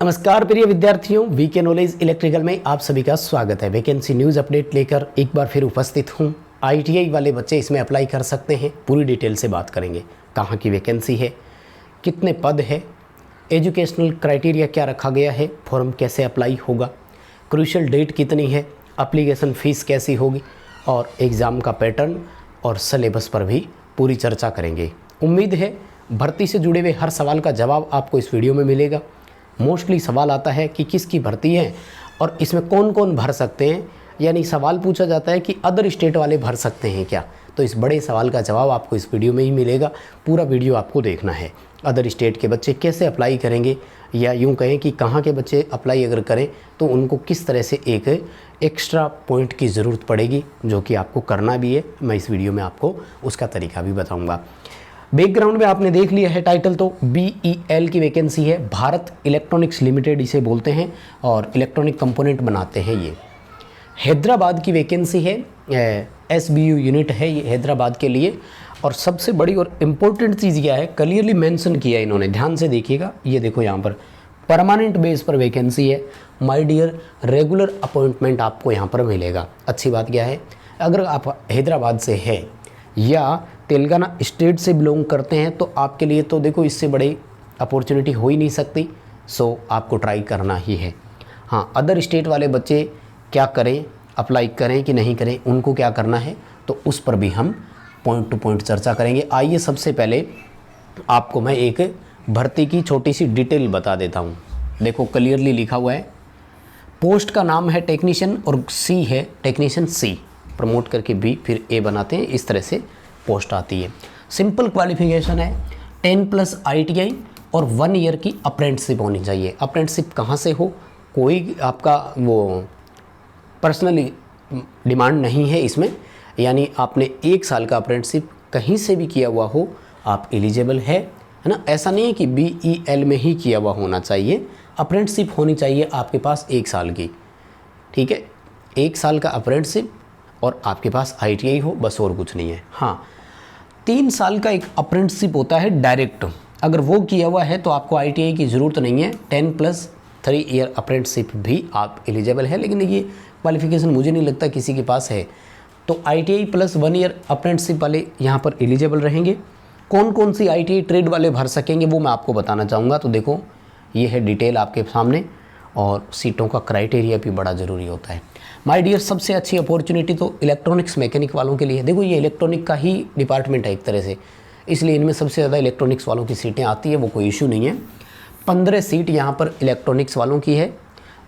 नमस्कार प्रिय विद्यार्थियों, वीके नॉलेज इलेक्ट्रिकल में आप सभी का स्वागत है। वैकेंसी न्यूज़ अपडेट लेकर एक बार फिर उपस्थित हूँ। आईटीआई वाले बच्चे इसमें अप्लाई कर सकते हैं। पूरी डिटेल से बात करेंगे, कहाँ की वैकेंसी है, कितने पद है, एजुकेशनल क्राइटेरिया क्या रखा गया है, फॉर्म कैसे अप्लाई होगा, क्रूशियल डेट कितनी है, एप्लीकेशन फ़ीस कैसी होगी और एग्ज़ाम का पैटर्न और सिलेबस पर भी पूरी चर्चा करेंगे। उम्मीद है भर्ती से जुड़े हुए हर सवाल का जवाब आपको इस वीडियो में मिलेगा। मोस्टली सवाल आता है कि किसकी भर्ती है और इसमें कौन कौन भर सकते हैं, यानी सवाल पूछा जाता है कि अदर स्टेट वाले भर सकते हैं क्या। तो इस बड़े सवाल का जवाब आपको इस वीडियो में ही मिलेगा। पूरा वीडियो आपको देखना है। अदर स्टेट के बच्चे कैसे अप्लाई करेंगे, या यूँ कहें कि कहाँ के बच्चे अप्लाई अगर करें तो उनको किस तरह से एक एक्स्ट्रा पॉइंट की ज़रूरत पड़ेगी, जो कि आपको करना भी है। मैं इस वीडियो में आपको उसका तरीका भी बताऊँगा। बैकग्राउंड में आपने देख लिया है टाइटल, तो BEL की वैकेंसी है। भारत इलेक्ट्रॉनिक्स लिमिटेड इसे बोलते हैं और इलेक्ट्रॉनिक कंपोनेंट बनाते हैं। ये हैदराबाद की वैकेंसी है। SBU यूनिट है ये हैदराबाद के लिए। और सबसे बड़ी और इम्पोर्टेंट चीज़ क्या है, क्लियरली मेंशन किया है इन्होंने, ध्यान से देखिएगा। ये देखो यहाँ पर परमानेंट बेस पर वैकेंसी है। माय डियर, रेगुलर अपॉइंटमेंट आपको यहाँ पर मिलेगा। अच्छी बात क्या है, अगर आप हैदराबाद से है या तेलंगाना स्टेट से बिलोंग करते हैं तो आपके लिए तो देखो इससे बड़ी अपॉर्चुनिटी हो ही नहीं सकती। सो आपको ट्राई करना ही है। हाँ, अदर स्टेट वाले बच्चे क्या करें, अप्लाई करें कि नहीं करें, उनको क्या करना है, तो उस पर भी हम पॉइंट टू पॉइंट चर्चा करेंगे। आइए सबसे पहले आपको मैं एक भर्ती की छोटी सी डिटेल बता देता हूँ। देखो क्लियरली लिखा हुआ है, पोस्ट का नाम है टेक्नीशियन और सी है टेक्नीशियन सी, प्रमोट करके बी फिर ए बनाते हैं, इस तरह से पोस्ट आती है। सिंपल क्वालिफिकेशन है, 10+ ITI और 1 ईयर की अप्रेंटिसशिप होनी चाहिए। अप्रेंटिसशिप कहाँ से हो, कोई आपका वो पर्सनली डिमांड नहीं है इसमें, यानी आपने 1 साल का अप्रेंटिसशिप कहीं से भी किया हुआ हो, आप एलिजिबल है ना। ऐसा नहीं है कि BEL में ही किया हुआ होना चाहिए, अप्रेंटिसशिप होनी चाहिए आपके पास 1 साल की। ठीक है, 1 साल का अप्रेंटिसशिप और आपके पास ITI हो, बस और कुछ नहीं है। हाँ, 3 साल का एक अप्रेंटिसशिप होता है डायरेक्ट, अगर वो किया हुआ है तो आपको ITI की ज़रूरत नहीं है। 10+3 ईयर अप्रेंटिसशिप भी आप एलिजिबल है, लेकिन ये क्वालिफिकेशन मुझे नहीं लगता किसी के पास है। तो ITI + 1 ईयर अप्रेंटिसशिप वाले यहाँ पर एलिजिबल रहेंगे। कौन कौन सी ITI ट्रेड वाले भर सकेंगे वो मैं आपको बताना चाहूँगा। तो देखो ये है डिटेल आपके सामने, और सीटों का क्राइटेरिया भी बड़ा ज़रूरी होता है। माय डियर, सबसे अच्छी अपॉर्चुनिटी तो इलेक्ट्रॉनिक्स मैकेनिक वालों के लिए। देखो ये इलेक्ट्रॉनिक का ही डिपार्टमेंट है एक तरह से, इसलिए इनमें सबसे ज़्यादा इलेक्ट्रॉनिक्स वालों की सीटें आती है, वो कोई इशू नहीं है। 15 सीट यहाँ पर इलेक्ट्रॉनिक्स वालों की है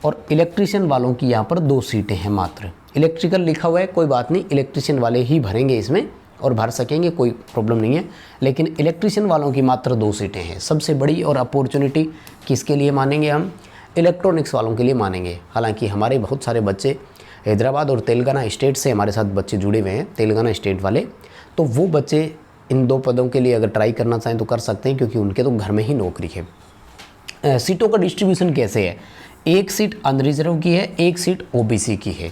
और इलेक्ट्रीशियन वालों की यहाँ पर 2 सीटें हैं मात्र। इलेक्ट्रिकल लिखा हुआ है, कोई बात नहीं, इलेक्ट्रीशियन वाले ही भरेंगे इसमें और भर सकेंगे, कोई प्रॉब्लम नहीं है। लेकिन इलेक्ट्रीशियन वालों की मात्र 2 सीटें हैं। सबसे बड़ी और अपॉर्चुनिटी किसके लिए मानेंगे हम, इलेक्ट्रॉनिक्स वालों के लिए मानेंगे। हालांकि हमारे बहुत सारे बच्चे हैदराबाद और तेलंगाना स्टेट से हमारे साथ बच्चे जुड़े हुए हैं, तेलंगाना स्टेट वाले, तो वो बच्चे इन 2 पदों के लिए अगर ट्राई करना चाहें तो कर सकते हैं, क्योंकि उनके तो घर में ही नौकरी है। सीटों का डिस्ट्रीब्यूशन कैसे है, 1 सीट अनरिजर्व की है, 1 सीट OBC की है।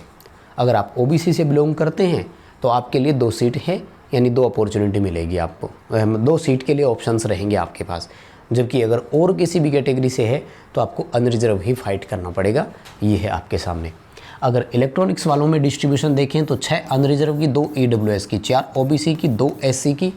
अगर आप OBC से बिलोंग करते हैं तो आपके लिए 2 सीट है, यानी 2 अपॉर्चुनिटी मिलेगी आपको, 2 सीट के लिए ऑप्शंस रहेंगे आपके पास। जबकि अगर और किसी भी कैटेगरी से है तो आपको अनरिजर्व ही फाइट करना पड़ेगा। ये है आपके सामने। अगर इलेक्ट्रॉनिक्स वालों में डिस्ट्रीब्यूशन देखें तो 6 अनरिजर्व की, 2 EWS की, 4 OBC की, 2 SC की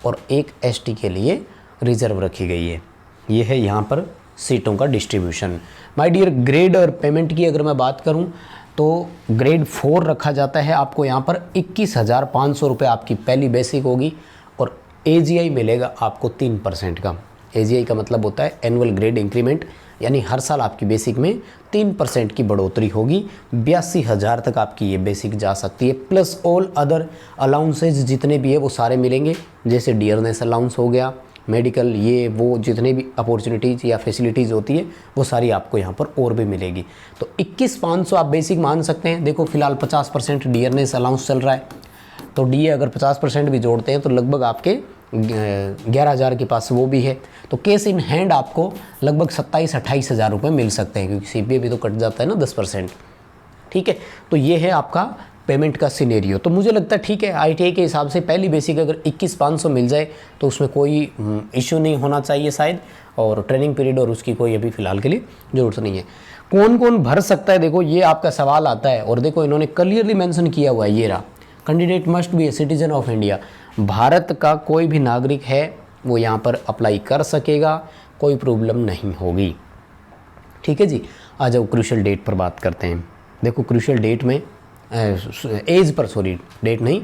और 1 ST के लिए रिजर्व रखी गई है। ये है यहाँ पर सीटों का डिस्ट्रीब्यूशन। माय डियर, ग्रेड और पेमेंट की अगर मैं बात करूँ तो ग्रेड 4 रखा जाता है आपको यहाँ पर 21,500 रुपये आपकी पहली बेसिक होगी, और AGI मिलेगा आपको 3% का। AGI का मतलब होता है एनुअल ग्रेड इंक्रीमेंट, यानी हर साल आपकी बेसिक में 3% की बढ़ोतरी होगी। 82,000 तक आपकी ये बेसिक जा सकती है, प्लस ऑल अदर अलाउंसेज जितने भी है वो सारे मिलेंगे, जैसे डियरनेस अलाउंस हो गया, मेडिकल, ये वो जितने भी अपॉर्चुनिटीज़ या फैसिलिटीज़ होती है वो सारी आपको यहाँ पर और भी मिलेगी। तो 21,500 आप बेसिक मान सकते हैं। देखो फिलहाल 50% डियरनेस अलाउंस चल रहा है, तो DA अगर 50% भी जोड़ते हैं तो लगभग आपके 11,000 के पास वो भी है। तो केस इन हैंड आपको लगभग 27-28 हज़ार रुपये मिल सकते हैं, क्योंकि CPA भी तो कट जाता है ना 10%। ठीक है, तो ये है आपका पेमेंट का सिनेरियो, तो मुझे लगता है ठीक है, ITI के हिसाब से पहली बेसिक अगर 21,500 मिल जाए तो उसमें कोई इश्यू नहीं होना चाहिए शायद, और ट्रेनिंग पीरियड और उसकी कोई अभी फ़िलहाल के लिए ज़रूरत नहीं है। कौन कौन भर सकता है, देखो ये आपका सवाल आता है, और देखो इन्होंने क्लियरली मेंशन किया हुआ है, ये रहा, candidate must be a citizen of India. Bharat का कोई भी नागरिक है वो यहाँ पर अप्लाई कर सकेगा, कोई प्रॉब्लम नहीं होगी। ठीक है जी, आ जाओ क्रूशियल डेट पर बात करते हैं। देखो क्रूशियल डेट में एज पर, सॉरी डेट नहीं,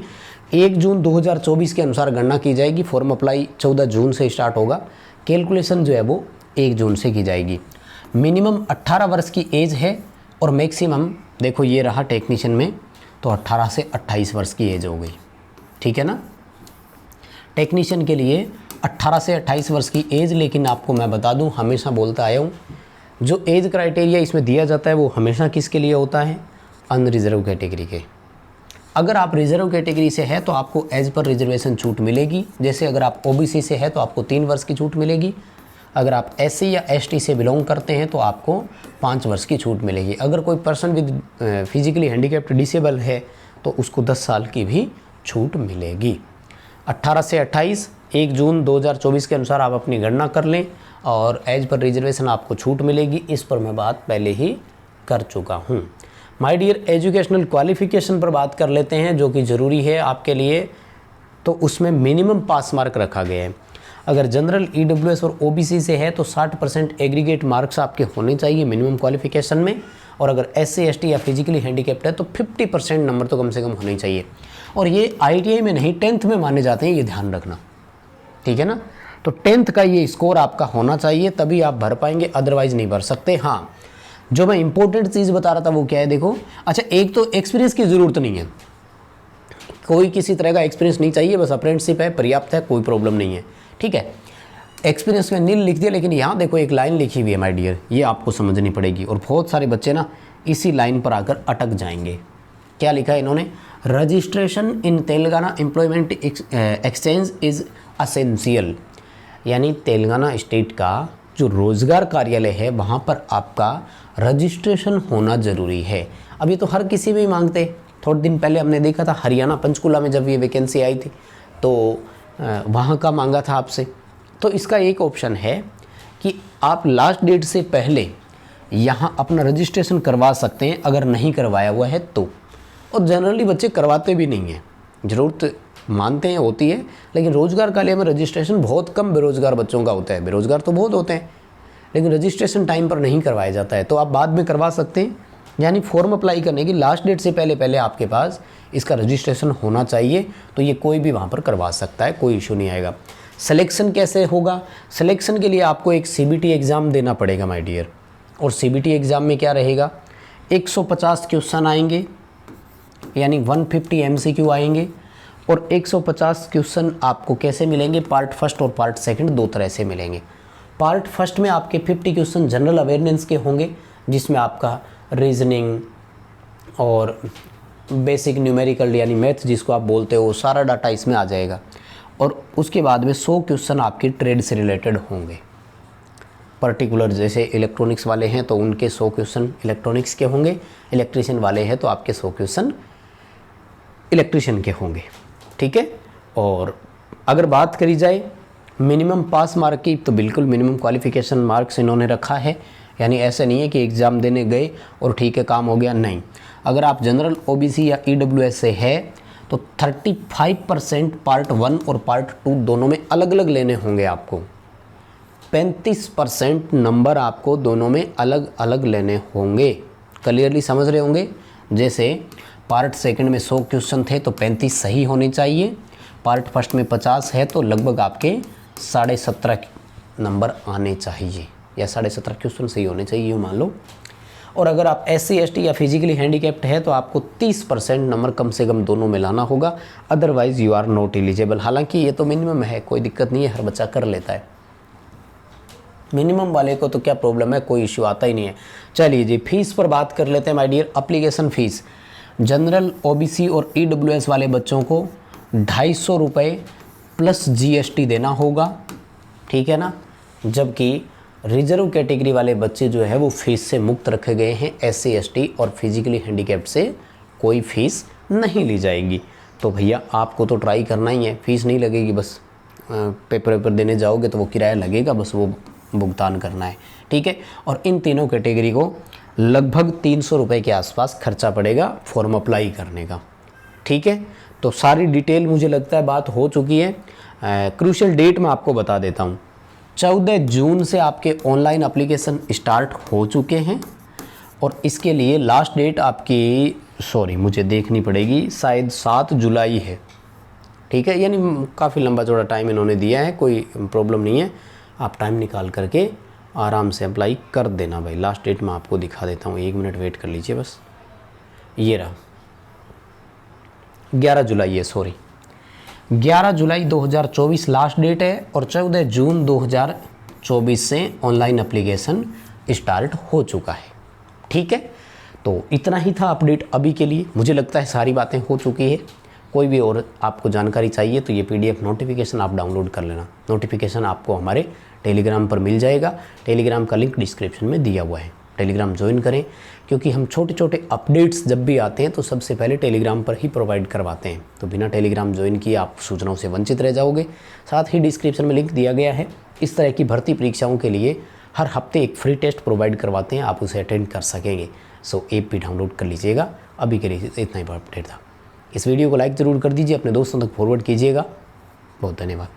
1 जून 2024 के अनुसार गणना की जाएगी। फॉर्म अप्लाई 14 जून से स्टार्ट होगा, कैलकुलेशन जो है वो 1 जून से की जाएगी। मिनिमम 18 वर्ष की एज है, और मैक्सिमम देखो ये रहा टेक्नीशियन में, तो 18 से 28 वर्ष की एज हो गई। ठीक है ना, टेक्नीशियन के लिए 18 से 28 वर्ष की एज, लेकिन आपको मैं बता दूं, हमेशा बोलता आया हूँ, जो एज क्राइटेरिया इसमें दिया जाता है वो हमेशा किसके लिए होता है, अनरिजर्व कैटेगरी के। अगर आप रिजर्व कैटेगरी से है तो आपको एज पर रिजर्वेशन छूट मिलेगी। जैसे अगर आप OBC से है तो आपको 3 वर्ष की छूट मिलेगी। अगर आप SC या ST से बिलोंग करते हैं तो आपको 5 वर्ष की छूट मिलेगी। अगर कोई person with physically handicapped disable है तो उसको 10 साल की भी छूट मिलेगी। 18 से 28 1 जून 2024 के अनुसार आप अपनी गणना कर लें, और एज पर रिजर्वेशन आपको छूट मिलेगी। इस पर मैं बात पहले ही कर चुका हूँ। माय डियर, एजुकेशनल क्वालिफिकेशन पर बात कर लेते हैं, जो कि ज़रूरी है आपके लिए। तो उसमें मिनिमम पास मार्क रखा गया है। अगर जनरल, EWS और OBC से है तो 60% एग्रीगेट मार्क्स आपके होने चाहिए मिनिमम क्वालिफिकेशन में, और अगर SC ST या फिजिकली हैंडीकैप्ड है तो 50% नंबर तो कम से कम होने चाहिए। और ये ITI में नहीं, 10th में माने जाते हैं, ये ध्यान रखना। ठीक है ना, तो 10th का ये स्कोर आपका होना चाहिए, तभी आप भर पाएंगे, अदरवाइज़ नहीं भर सकते। हाँ, जो मैं इंपॉर्टेंट चीज़ बता रहा था वो क्या है, देखो, अच्छा एक तो एक्सपीरियंस की ज़रूरत नहीं है, कोई किसी तरह का एक्सपीरियंस नहीं चाहिए, बस अप्रेंटिसशिप है, पर्याप्त है, कोई प्रॉब्लम नहीं है। ठीक है, एक्सपीरियंस में नील लिख दिया, लेकिन यहाँ देखो एक लाइन लिखी हुई है माय डियर, ये आपको समझनी पड़ेगी, और बहुत सारे बच्चे ना इसी लाइन पर आकर अटक जाएंगे। क्या लिखा है इन्होंने, registration in Telangana employment exchange is essential, यानी तेलंगाना स्टेट का जो रोज़गार कार्यालय है वहाँ पर आपका रजिस्ट्रेशन होना ज़रूरी है। अभी तो हर किसी में ही मांगते, थोड़े दिन पहले हमने देखा था हरियाणा पंचकुला में जब ये वैकेंसी आई थी तो वहाँ का मांगा था आपसे। तो इसका एक ऑप्शन है कि आप लास्ट डेट से पहले यहाँ अपना रजिस्ट्रेशन करवा सकते हैं, अगर नहीं करवाया हुआ है तो। और जनरली बच्चे करवाते भी नहीं हैं, ज़रूरत मानते हैं होती है, लेकिन रोज़गार कार्यालय में रजिस्ट्रेशन बहुत कम बेरोज़गार बच्चों का होता है। बेरोज़गार तो बहुत होते हैं, लेकिन रजिस्ट्रेशन टाइम पर नहीं करवाया जाता है, तो आप बाद में करवा सकते हैं। यानी फॉर्म अप्लाई करने की लास्ट डेट से पहले आपके पास इसका रजिस्ट्रेशन होना चाहिए, तो ये कोई भी वहाँ पर करवा सकता है, कोई इशू नहीं आएगा। सिलेक्शन कैसे होगा, सिलेक्शन के लिए आपको एक CBT एग्ज़ाम देना पड़ेगा माय डियर। और CBT एग्ज़ाम में क्या रहेगा, 150 क्वेश्चन आएंगे, यानी 150 MCQ आएंगे, और 150 क्वेश्चन आपको कैसे मिलेंगे, पार्ट फर्स्ट और पार्ट सेकंड 2 तरह से मिलेंगे। पार्ट फर्स्ट में आपके 50 क्वेश्चन जनरल अवेयरनेस के होंगे, जिसमें आपका रीजनिंग और बेसिक न्यूमेरिकल यानी मैथ जिसको आप बोलते हो, सारा डाटा इसमें आ जाएगा। और उसके बाद में 100 क्वेश्चन आपके ट्रेड से रिलेटेड होंगे। पर्टिकुलर जैसे इलेक्ट्रॉनिक्स वाले हैं तो उनके 100 क्वेश्चन इलेक्ट्रॉनिक्स के होंगे, इलेक्ट्रीशियन वाले हैं तो आपके 100 क्वेश्चन इलेक्ट्रीशियन के होंगे। ठीक है, और अगर बात करी जाए मिनिमम पास मार्क की, तो बिल्कुल मिनिमम क्वालिफिकेशन मार्क्स इन्होंने रखा है। यानी ऐसा नहीं है कि एग्ज़ाम देने गए और ठीक है काम हो गया, नहीं। अगर आप जनरल, OBC या EWS से है तो 35% पार्ट 1 और पार्ट 2 दोनों में अलग अलग लेने होंगे आपको। 35% नंबर आपको दोनों में अलग अलग लेने होंगे। क्लियरली समझ रहे होंगे। जैसे पार्ट सेकंड में 100 क्वेश्चन थे तो 35 सही होने चाहिए, पार्ट फर्स्ट में 50 है तो लगभग आपके 17.5 नंबर आने चाहिए, या 17.5 क्वेश्चन सही होने चाहिए यूँ मान लो। और अगर आप SC ST या फिजिकली हैंडीकैप्ड है तो आपको 30% नंबर कम से कम दोनों में लाना होगा, otherwise you are not eligible. हालांकि ये तो मिनिमम है, कोई दिक्कत नहीं है, हर बच्चा कर लेता है। मिनिमम वाले को तो क्या प्रॉब्लम है, कोई इश्यू आता ही नहीं है। चलिए जी, फीस पर बात कर लेते हैं my dear. Application fees general, OBC और EWS वाले बच्चों को 250 रुपये प्लस GST देना होगा, ठीक है ना। जबकि रिजर्व कैटेगरी वाले बच्चे जो है वो फीस से मुक्त रखे गए हैं। SC ST और फिजिकली हैंडीकैप्ड से कोई फीस नहीं ली जाएगी। तो भैया आपको तो ट्राई करना ही है, फीस नहीं लगेगी, बस पेपर वेपर देने जाओगे तो वो किराया लगेगा, बस वो भुगतान करना है, ठीक है। और इन तीनों कैटेगरी को लगभग 300 रुपये के आसपास खर्चा पड़ेगा फॉर्म अप्लाई करने का, ठीक है। तो सारी डिटेल मुझे लगता है बात हो चुकी है। क्रूशियल डेट मैं आपको बता देता हूँ, 14 जून से आपके ऑनलाइन एप्लीकेशन स्टार्ट हो चुके हैं और इसके लिए लास्ट डेट आपकी मुझे देखनी पड़ेगी, शायद 7 जुलाई है, ठीक है। यानी काफ़ी लंबा चौड़ा टाइम इन्होंने दिया है, कोई प्रॉब्लम नहीं है, आप टाइम निकाल करके आराम से अप्लाई कर देना भाई। लास्ट डेट मैं आपको दिखा देता हूँ, 1 मिनट वेट कर लीजिए बस। ये रहा 11 जुलाई है, 11 जुलाई 2024 लास्ट डेट है और 14 जून 2024 से ऑनलाइन एप्लीकेशन स्टार्ट हो चुका है, ठीक है। तो इतना ही था अपडेट अभी के लिए, मुझे लगता है सारी बातें हो चुकी है। कोई भी और आपको जानकारी चाहिए तो ये PDF नोटिफिकेशन आप डाउनलोड कर लेना। नोटिफिकेशन आपको हमारे टेलीग्राम पर मिल जाएगा, टेलीग्राम का लिंक डिस्क्रिप्शन में दिया हुआ है, टेलीग्राम ज्वाइन करें, क्योंकि हम छोटे छोटे अपडेट्स जब भी आते हैं तो सबसे पहले टेलीग्राम पर ही प्रोवाइड करवाते हैं। तो बिना टेलीग्राम ज्वाइन किए आप सूचनाओं से वंचित रह जाओगे। साथ ही डिस्क्रिप्शन में लिंक दिया गया है, इस तरह की भर्ती परीक्षाओं के लिए हर हफ्ते एक फ्री टेस्ट प्रोवाइड करवाते हैं, आप उसे अटेंड कर सकेंगे। सो ऐप भी डाउनलोड कर लीजिएगा। अभी के लिए इतना ही अपडेट था। इस वीडियो को लाइक ज़रूर कर दीजिए, अपने दोस्तों तक फॉरवर्ड कीजिएगा। बहुत धन्यवाद।